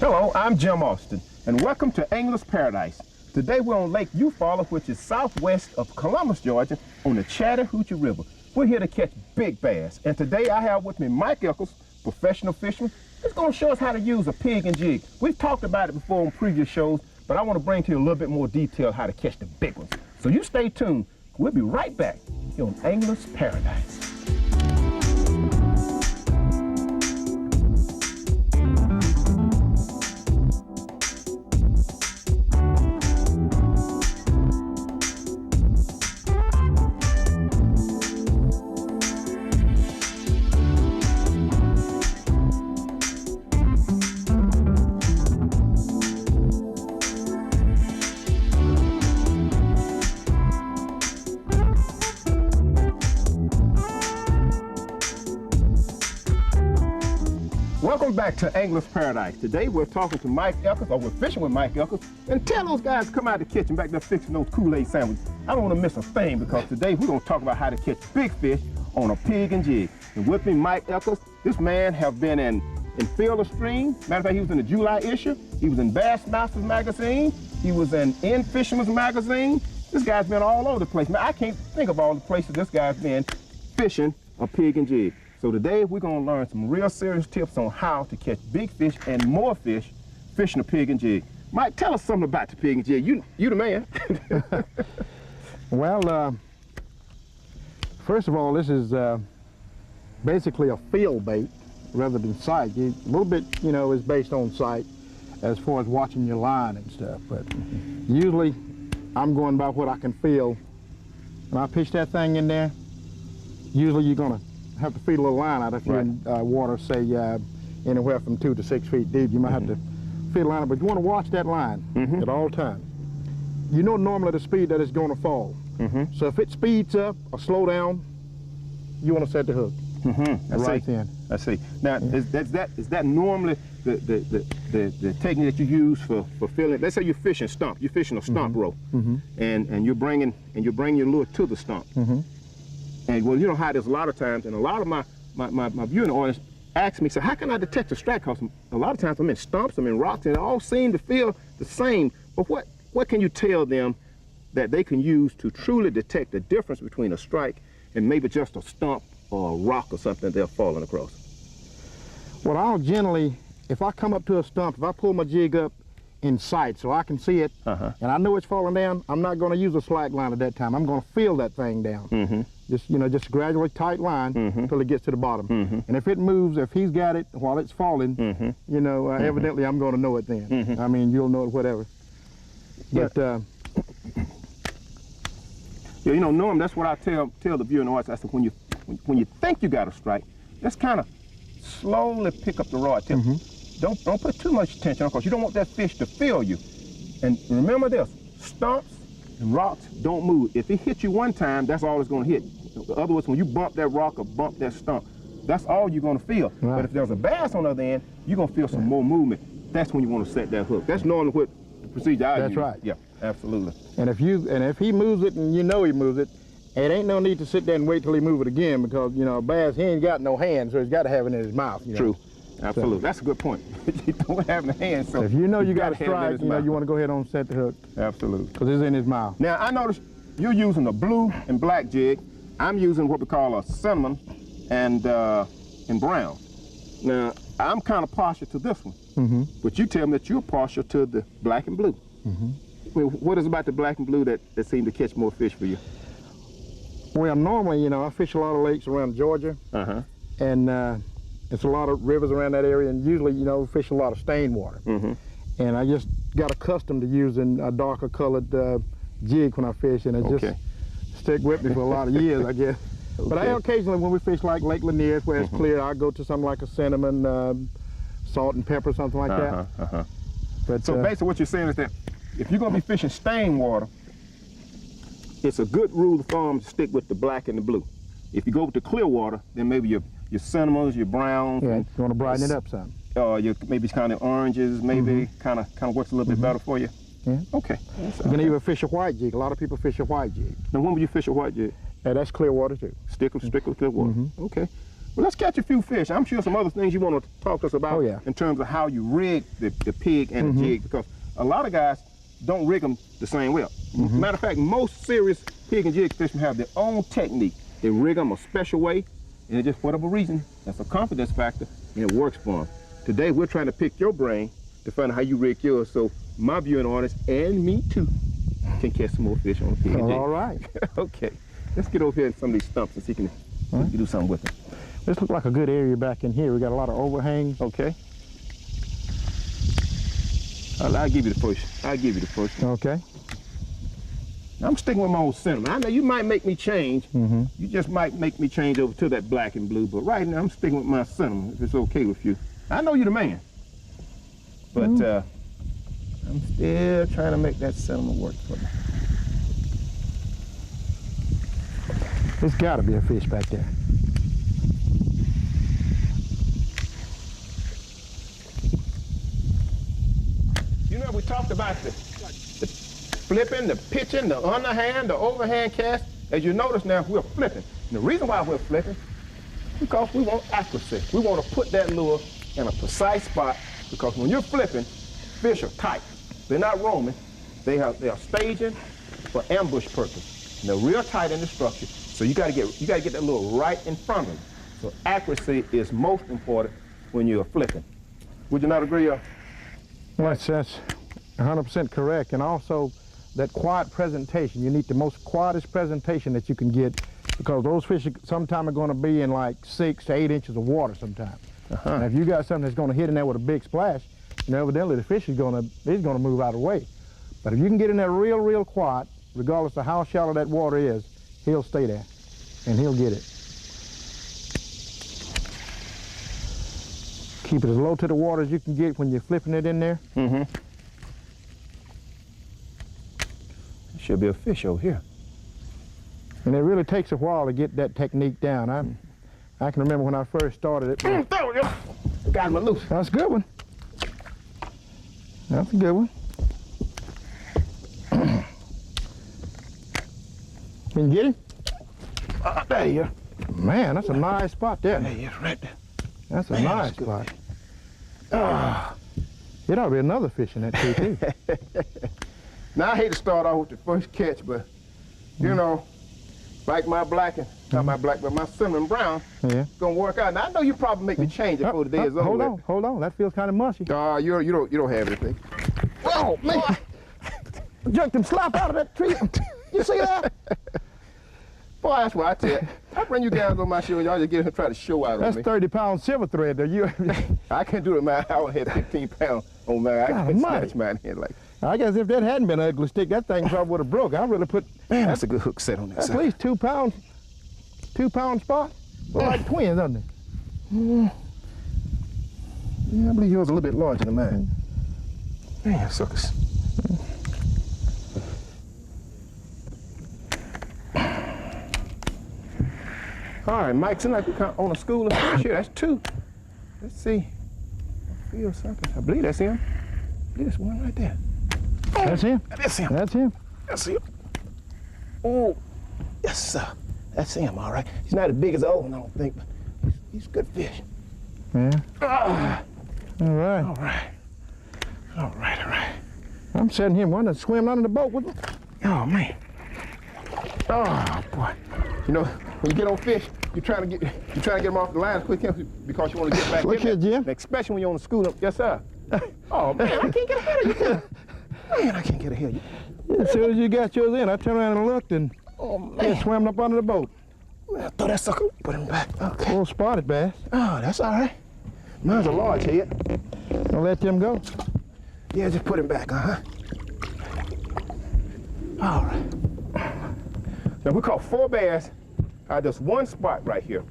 Hello, I'm Jim Austin, and welcome to Angler's Paradise. Today we're on Lake Eufaula, which is southwest of Columbus, Georgia, on the Chattahoochee River. We're here to catch big bass, and today I have with me Mike Eccles, professional fisherman. He's going to show us how to use a pig and jig. We've talked about it before on previous shows, but I want to bring to you a little bit more detail how to catch the big ones. So you stay tuned. We'll be right back here on Angler's Paradise. Welcome back to Angler's Paradise. Today we're talking to Mike Eccles, or we're fishing with Mike Eccles, and tell those guys to come out of the kitchen back there fixing those Kool-Aid sandwiches. I don't want to miss a thing because today we're going to talk about how to catch big fish on a pig and jig. And with me, Mike Eccles. This man have been in Field of Stream. Matter of fact, he was in the July issue. He was in Bassmasters magazine. He was in Fisherman's magazine. This guy's been all over the place. Man, I can't think of all the places this guy's been fishing a pig and jig. So today we're going to learn some real serious tips on how to catch big fish and more fish fishing a pig and jig. Mike, tell us something about the pig and jig. You the man. Well, first of all, this is basically a field bait rather than sight. A little bit, is based on sight as far as watching your line and stuff. But usually I'm going by what I can feel. When I pitch that thing in there, usually you're going to have to feed a little line out if you're in water, say anywhere from 2 to 6 feet deep. You might have to feed a line, but you want to watch that line at all times. You know normally the speed that it's going to fall. So if it speeds up or slow down, you want to set the hook right then. I see. Now, is that normally the technique that you use for filling? Let's say you're fishing stump. You're fishing a stump rope, and you're bringing your lure to the stump. And well, you know how there's a lot of times, and a lot of my viewing audience ask me, so how can I detect a strike? Because a lot of times I'm in stumps, I'm in rocks, and they all seem to feel the same. But what can you tell them that they can use to truly detect the difference between a strike and maybe just a stump or a rock or something they're falling across? Well, I'll generally, if I come up to a stump, if I pull my jig up in sight so I can see it, and I know it's falling down, I'm not going to use a slack line at that time. I'm going to feel that thing down. Just a gradually tight line until it gets to the bottom. And if it moves, if he's got it while it's falling, evidently I'm going to know it then. I mean, you'll know it, whatever. But Norm, that's what I tell the viewing audience. I said, when you think you got a strike, just kind of slowly pick up the rod tip. Don't put too much attention on, because you don't want that fish to feel you. And remember this, stumps and rocks don't move. If it hits you one time, that's all it's going to hit. In other words, when you bump that rock or bump that stump, that's all you're going to feel. But if there's a bass on the other end, you're going to feel some more movement. That's when you want to set that hook. That's normally what the procedure I use. That's right. Yeah, absolutely. And if he moves it and you know he moves it, it ain't no need to sit there and wait till he move it again, because a bass, he ain't got no hands, so he's got to have it in his mouth. True. Absolutely. That's a good point. You don't have the hands, so if you know you got a strike, you want to go ahead and set the hook. Absolutely. Because it's in his mouth. Now, I noticed you're using a blue and black jig. I'm using what we call a cinnamon and brown. Now, I'm kind of partial to this one, but you tell me that you're partial to the black and blue. What is it about the black and blue that seem to catch more fish for you? Well, normally, I fish a lot of lakes around Georgia, and it's a lot of rivers around that area, and usually, fish a lot of stained water. And I just got accustomed to using a darker colored jig when I fish, and it just stuck with me for a lot of years, I guess. But I occasionally, when we fish like Lake Lanier, where it's clear, I go to something like a cinnamon, salt and pepper, something like that. But, so basically what you're saying is that if you're going to be fishing stained water, it's a good rule of thumb to stick with the black and the blue. If you go with the clear water, then maybe your cinnamons, your browns. Yeah, you want to brighten it up some. Your maybe kind of oranges, maybe kind of works a little bit better for you. Yeah. Okay. You can even fish a white jig. A lot of people fish a white jig. Now, when would you fish a white jig? Yeah, that's clear water too. Stick with clear water. Okay. Well, let's catch a few fish. I'm sure some other things you want to talk to us about in terms of how you rig the pig and the jig, because a lot of guys don't rig them the same way. Matter of fact, most serious pig and jig fishermen have their own technique. They rig them a special way, and it just, for whatever reason, that's a confidence factor, and it works for them. Today, we're trying to pick your brain to find out how you rig yours, so my viewing audience, and me too, can catch some more fish on the pig and jig. All right. Okay, let's get over here in some of these stumps and see if we can do something with them. This looks like a good area back in here. We got a lot of overhangs. Okay. I'll give you the first. I'll give you the first one. Okay. I'm sticking with my old sentiment. I know you might make me change. You just might make me change over to that black and blue, but right now I'm sticking with my sentiment, if it's okay with you. I know you're the man, but I'm still trying to make that sentiment work for me. There's got to be a fish back there. You know, we talked about the flipping, the pitching, the underhand, the overhand cast. As you notice now, we're flipping. And the reason why we're flipping, because we want accuracy. We want to put that lure in a precise spot, because when you're flipping, fish are tight. They're not roaming. They are staging for ambush purpose. And they're real tight in the structure. So you gotta get that lure right in front of them. So accuracy is most important when you're flipping. Would you not agree? Well, that's 100% correct. And also that quiet presentation. You need the most quietest presentation that you can get, because those fish sometimes are going to be in like 6 to 8 inches of water sometimes. And if you got something that's going to hit in there with a big splash, evidently the fish is going to move out of the way. But if you can get in there real quiet, regardless of how shallow that water is, he'll stay there and he'll get it. Keep it as low to the water as you can get when you're flipping it in there. There should be a fish over here. And it really takes a while to get that technique down. I can remember when I first started it. There we go. Got him loose. That's a good one. That's a good one. Can you get him? There you go. Man, that's a nice spot there. There he is, right there. That's a nice spot. It ought to be another fish in that too. Now, I hate to start off with the first catch, but, you know, like my black and, not my black, but my cinnamon brown, it's going to work out. Now, I know you probably make me change it before the day is over. Hold on. That feels kind of mushy. You don't have anything. Oh, man. Jerked him slap out of that tree. You see that? Boy, that's why I tell you. I bring you guys on my show and y'all just get here and try to show out on me. That's 30-pound silver thread there. I can't do it, man. I would have 15 pounds on man. I can't snatch mine here like. I guess if that hadn't been an ugly stick, that thing probably would have broke. I really put. Man, that's a good hook set on that side. At least 2 pounds. 2 pound spot. Well, like twins, doesn't it? Yeah, I believe yours is a little bit larger than mine. Man, suckers. All right, Mike, seems like we on a school of fish here. That's 2. Let's see. I feel something. I believe that's him. I believe that's one right there. That's him. That's him. That's him. That's him. Oh, yes, sir. That's him, all right. He's not as big as the old one, I don't think, but he's a good fish. Yeah. All right. I'm setting him one to swim out in the boat with me. Oh, man. Oh, boy. You know, when you get on fish, you're trying to get them off the line as quick as because you want to get back Look here, Jim. Especially when you're on the school. Yes, sir. Oh, man, I can't get ahead of you. Man, I can't get ahead of you. As soon as you got yours in, I turned around and looked, and he swam up under the boat. Man, I throw that sucker, put him back. Okay. Little spotted bass. Oh, that's all right. Mine's a large head. Don't let them go. Yeah, just put him back, All right. Now, we caught 4 bass out of just one spot right here.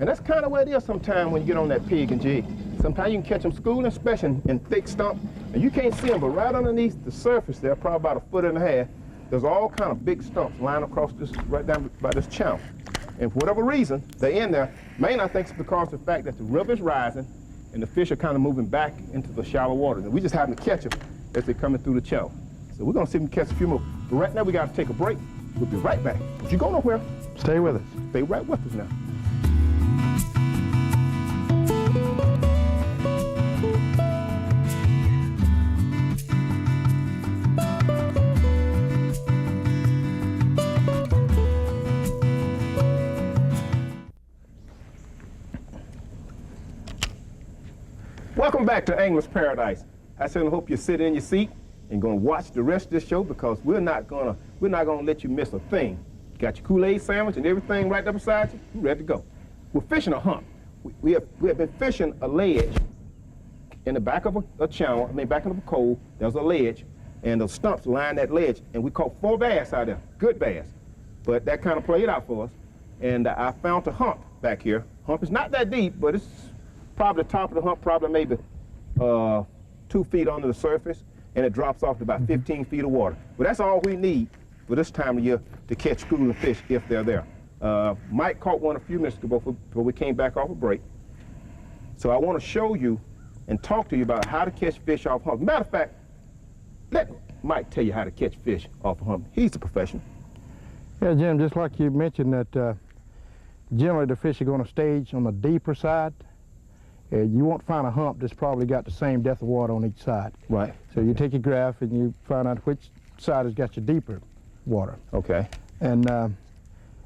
And that's kind of where it is sometimes when you get on that pig and jig. Sometimes you can catch them schooling, especially in thick stump, and you can't see them, but right underneath the surface there, probably about 1.5 feet, there's all kind of big stumps lying across this, right down by this channel. And for whatever reason, they're in there. Mainly, I think it's because of the fact that the river is rising and the fish are kind of moving back into the shallow waters. And we just happen to catch them as they're coming through the channel. So we're gonna see if we can catch a few more. But right now, we gotta take a break. We'll be right back. Don't you go nowhere. Stay with us. Stay right with us now. Welcome back to Angler's Paradise. I certainly hope you sit in your seat and going to watch the rest of this show, because we're not gonna let you miss a thing. You got your Kool-Aid sandwich and everything right there beside you. You're ready to go. We're fishing a hump. We have been fishing a ledge in the back of a channel. I mean, back of a cove. There's a ledge, and the stumps line that ledge, and we caught 4 bass out there. Good bass, but that kind of played out for us. And I found a hump back here. Hump is not that deep, but it's probably the top of the hump, probably maybe 2 feet under the surface, and it drops off to about 15 feet of water. But that's all we need for this time of year to catch schooling fish if they're there. Mike caught one a few minutes ago before we came back off a break. So I want to show you and talk to you about how to catch fish off humps. Matter of fact, let Mike tell you how to catch fish off a hump. He's a professional. Yeah, Jim, just like you mentioned that generally the fish are going to stage on the deeper side. You won't find a hump that's probably got the same depth of water on each side. Right. So you take your graph and you find out which side has got your deeper water. Okay. And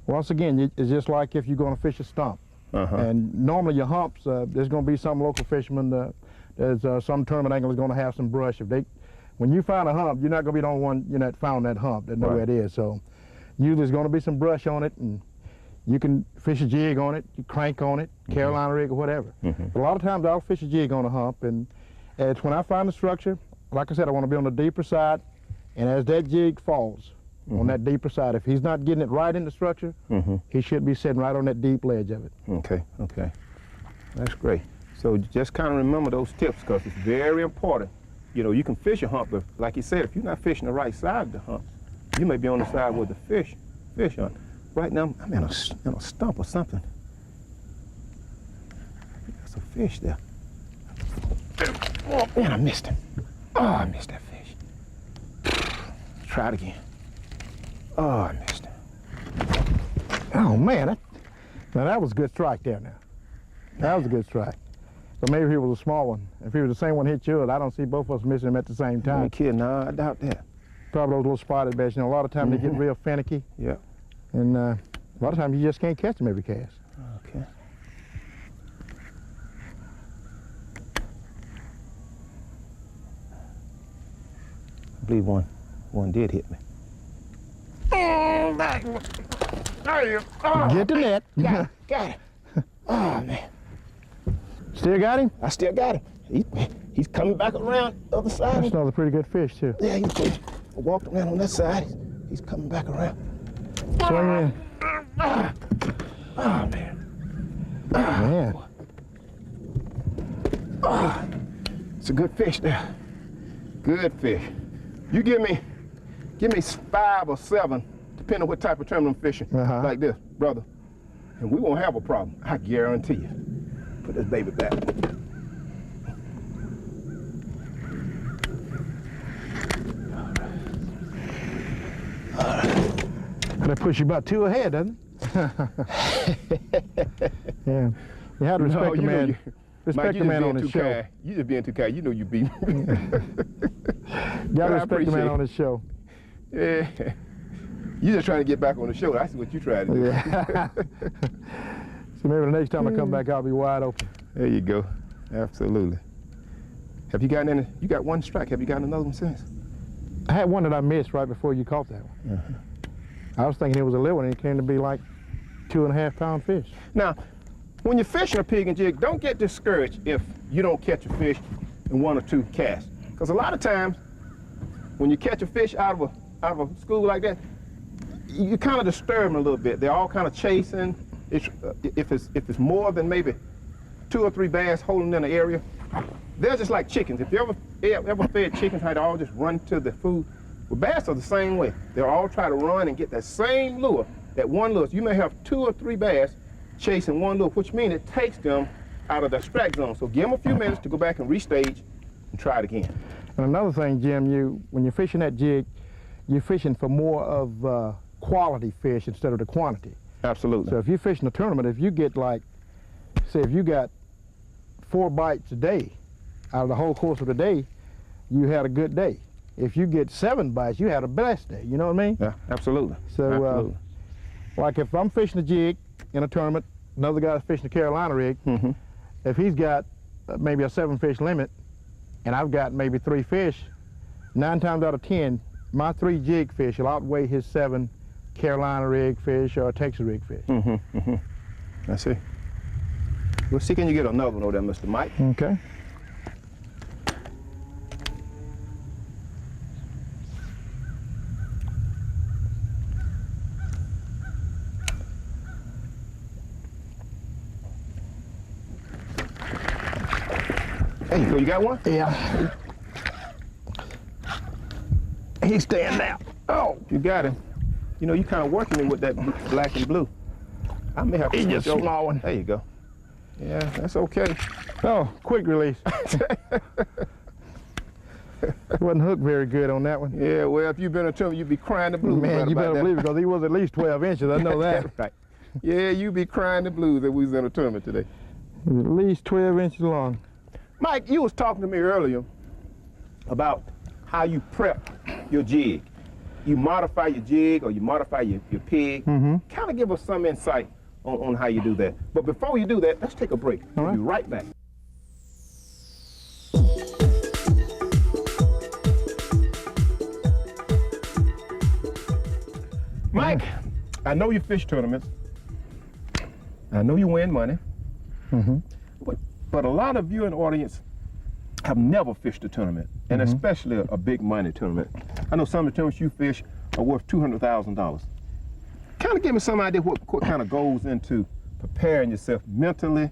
once again, it's just like if you're going to fish a stump. And normally your humps, there's going to be some local fishermen, there's some tournament anglers going to have some brush. When you find a hump, you're not going to be the only one that found that hump that know where it is. So usually there's going to be some brush on it, and you can fish a jig on it, you crank on it, Carolina rig or whatever. But a lot of times I'll fish a jig on a hump, and it's when I find the structure, like I said, I want to be on the deeper side, and as that jig falls on that deeper side, if he's not getting it right in the structure, he should be sitting right on that deep ledge of it. Okay, okay. That's great. So just kind of remember those tips, because it's very important. You know, you can fish a hump, but like you said, if you're not fishing the right side of the hump, you may be on the side with the fish on. Right now, I'm in a stump or something. There's a fish there. Oh, man, I missed him. Oh, I missed that fish. Let's try it again. Oh, I missed him. Oh, man, now that was a good strike there now. That was a good strike. So maybe if he was a small one. If he was the same one hit yours, I don't see both of us missing him at the same time. You kidding? No, I doubt that. Probably those little spotted bass. You know, a lot of times they get real finicky. Yeah. And a lot of times you just can't catch them every cast. Okay. I believe one did hit me. Oh, there you go. Get the net. Got it. Oh, man. Still got him? I still got him. He's coming back around the other side. That's another pretty good fish, too. Yeah, he walked around on that side. He's coming back around. Swing in. Oh, man. Man. Oh, it's a good fish there. Good fish. You give me 5 or 7, depending on what type of tournament I'm fishing, like this, brother, and we won't have a problem. I guarantee you. Put this baby back. All right. That puts you about 2 ahead, doesn't it? Yeah. You have to respect the man. Respect the man on his show. You just being too kind. You know you beat me. You gotta respect the man on his show. Yeah. You just trying to get back on the show. That's what you trying to do. Yeah. So maybe the next time I come back, I'll be wide open. There you go. Absolutely. Have you gotten any? You got one strike. Have you gotten another one since? I had one that I missed right before you caught that one. I was thinking it was a little one, and it came to be like 2.5 pound fish. Now, when you're fishing a pig and jig, don't get discouraged if you don't catch a fish in 1 or 2 casts. Because a lot of times, when you catch a fish out of a school like that, you kind of disturb them a little bit. They're all kind of chasing. If it's more than maybe 2 or 3 bass holding in the area, they're just like chickens. If you ever fed chickens how they all just run to the food, well, bass are the same way. They'll all try to run and get that same lure, that one lure. So you may have 2 or 3 bass chasing one lure, which means it takes them out of their strike zone. So give them a few minutes to go back and restage and try it again. And another thing, Jim, when you're fishing that jig, you're fishing for more of quality fish instead of the quantity. Absolutely. So if you're fishing a tournament, if you get like, say if you got 4 bites a day out of the whole course of the day, you had a good day. If you get 7 bites, you had a blessed day. You know what I mean? Yeah, absolutely. So, absolutely. Like if I'm fishing a jig in a tournament, another guy's fishing a Carolina rig, if he's got maybe a 7-fish limit, and I've got maybe 3 fish, 9 times out of 10, my 3 jig fish will outweigh his 7 Carolina rig fish or Texas rig fish. I see. Well, see, can you get another one over there, Mr. Mike? Okay. There you go. You got one? Yeah. He's staying down. Oh, you got him. You know, you kind of working it with that black and blue. I may have to. He's just a small one. There you go. Yeah, that's okay. Oh, quick release. Wasn't hooked very good on that one. Yeah, well, if you've been a tournament, you'd be crying the blues. Man, you better believe it, because he was at least 12 inches. I know that. Right. Yeah, you'd be crying the blues if we was in a tournament today. He was at least 12 inches long. Mike, you was talking to me earlier about how you prep your jig. You modify your jig or you modify your pig. Kind of give us some insight on how you do that. But before you do that, let's take a break. We'll be right back. Mike, I know you fish tournaments. I know you win money. But a lot of you in the audience have never fished a tournament, and especially a big money tournament. I know some of the tournaments you fish are worth $200,000. Kind of give me some idea what kind of goes into preparing yourself mentally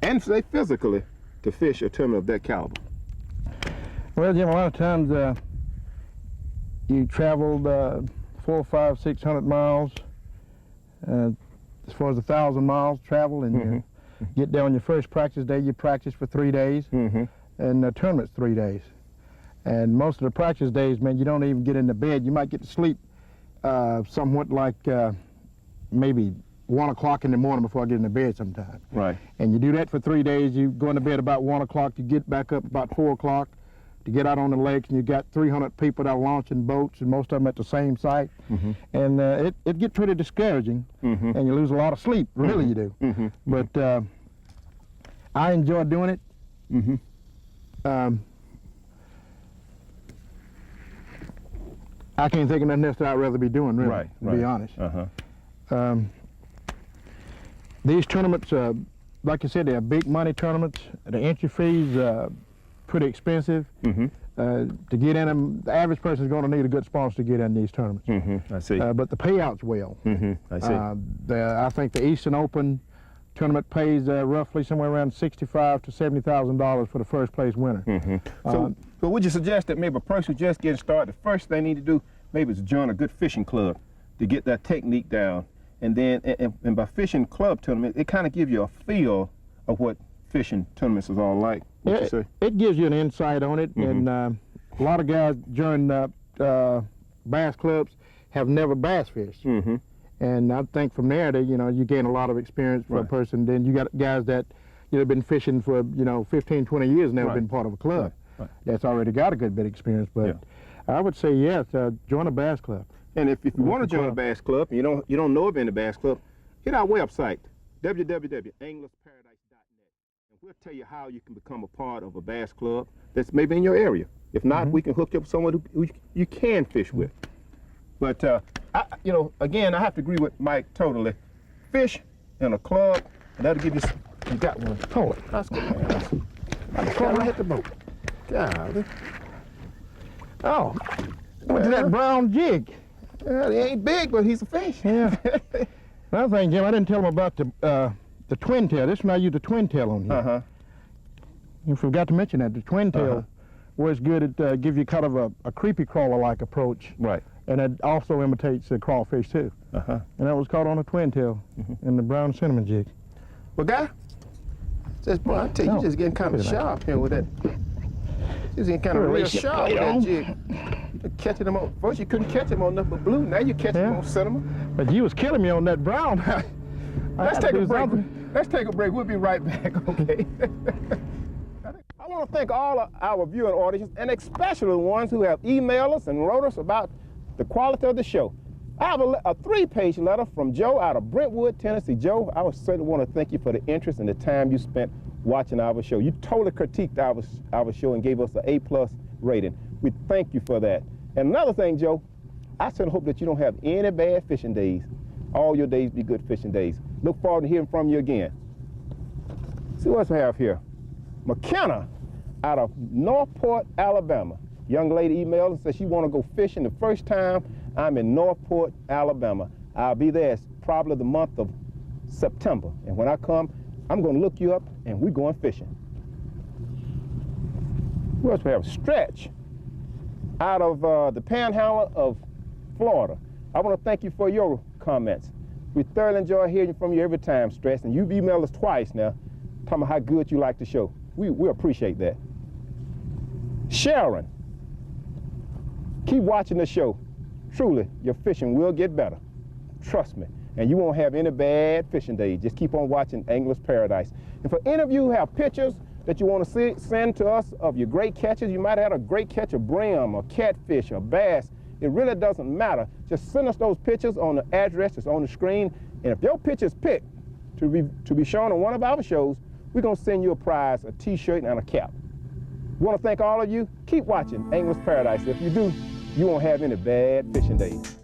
and say physically to fish a tournament of that caliber. Well, Jim, a lot of times you traveled 400, 500, 600 miles, as far as 1,000 miles travel, and you get there on your first practice day. You practice for 3 days, and the tournament's 3 days. And most of the practice days, man, you don't even get into bed. You might get to sleep somewhat like maybe 1 o'clock in the morning before I get into bed sometimes. Right. And you do that for 3 days. You go into bed about 1 o'clock. You get back up about 4 o'clock to get out on the lakes, and you got 300 people that are launching boats, and most of them at the same site. And it gets pretty discouraging, and you lose a lot of sleep. Really, you do. But I enjoy doing it. I can't think of nothing else that I'd rather be doing, really, to be honest. These tournaments, like I said, they're big money tournaments. The entry fees pretty expensive. To get in them, the average person is going to need a good sponsor to get in these tournaments. I see. But the payouts well. I see. I think the Eastern Open tournament pays roughly somewhere around $65,000 to $70,000 for the first place winner. So would you suggest that maybe a person who's just getting started, the first thing they need to do maybe is join a good fishing club to get that technique down, and then and by fishing club tournament, it kind of gives you a feel of what fishing tournaments is all like. What you say? It gives you an insight on it, and a lot of guys join bass clubs have never bass fished. And I think from there, you gain a lot of experience for a person. Then you got guys that have been fishing for 15, 20 years, never been part of a club. That's already got a good bit of experience. But I would say yes, join a bass club. And if you want to join a bass club, and you don't know of any bass club, hit our website, www.anglersparadise.net, and we'll tell you how you can become a part of a bass club that's maybe in your area. If not, we can hook you up with someone who you can fish with. But again, I have to agree with Mike totally. Fish in a club, and that'll give you. You got one. Hold it. That's good. I hit the boat. Golly. Oh, what's that brown jig? Well, he ain't big, but he's a fish. Yeah. Another thing, Jim, I didn't tell him about the twin tail. This one I use the twin tail on here. You forgot to mention that. The twin tail was good at give you kind of a creepy crawler-like approach. Right. And it also imitates the crawfish too. And that was caught on a twin tail in the brown cinnamon jig. Well, guy, boy, I tell you, you're just getting kind of sharp here with that. You're getting kind of real sharp with that jig. You're catching them on. First, you couldn't catch them on nothing but blue. Now you're catching them on cinnamon. But you was killing me on that brown. Let's take a break. Let's take a break. We'll be right back, okay? I want to thank all of our viewing audience, and especially the ones who have emailed us and wrote us about the quality of the show. I have a 3-page letter from Joe out of Brentwood, Tennessee. Joe, I would certainly want to thank you for the interest and the time you spent watching our show. You totally critiqued our show and gave us an A+ rating. We thank you for that. And another thing, Joe, I certainly hope that you don't have any bad fishing days. All your days be good fishing days. Look forward to hearing from you again. See what else we have here. McKenna out of Northport, Alabama. Young lady emailed and said she want to go fishing the first time I'm in Northport, Alabama. I'll be there probably the month of September. And when I come, I'm going to look you up and we're going fishing. Who else we have? Stretch out of the Panhandle of Florida. I want to thank you for your comments. We thoroughly enjoy hearing from you every time, Stretch. And you've emailed us twice now, talking about how good you like the show. We appreciate that. Sharon, keep watching the show. Truly, your fishing will get better. Trust me. And you won't have any bad fishing days. Just keep on watching Angler's Paradise. And for any of you who have pictures that you want to send to us of your great catches, you might have had a great catch of brim or catfish or bass. It really doesn't matter. Just send us those pictures on the address that's on the screen. And if your picture is picked to be shown on one of our shows, we're going to send you a prize, a t-shirt and a cap. We want to thank all of you. Keep watching Angler's Paradise. If you do, you won't have any bad fishing days.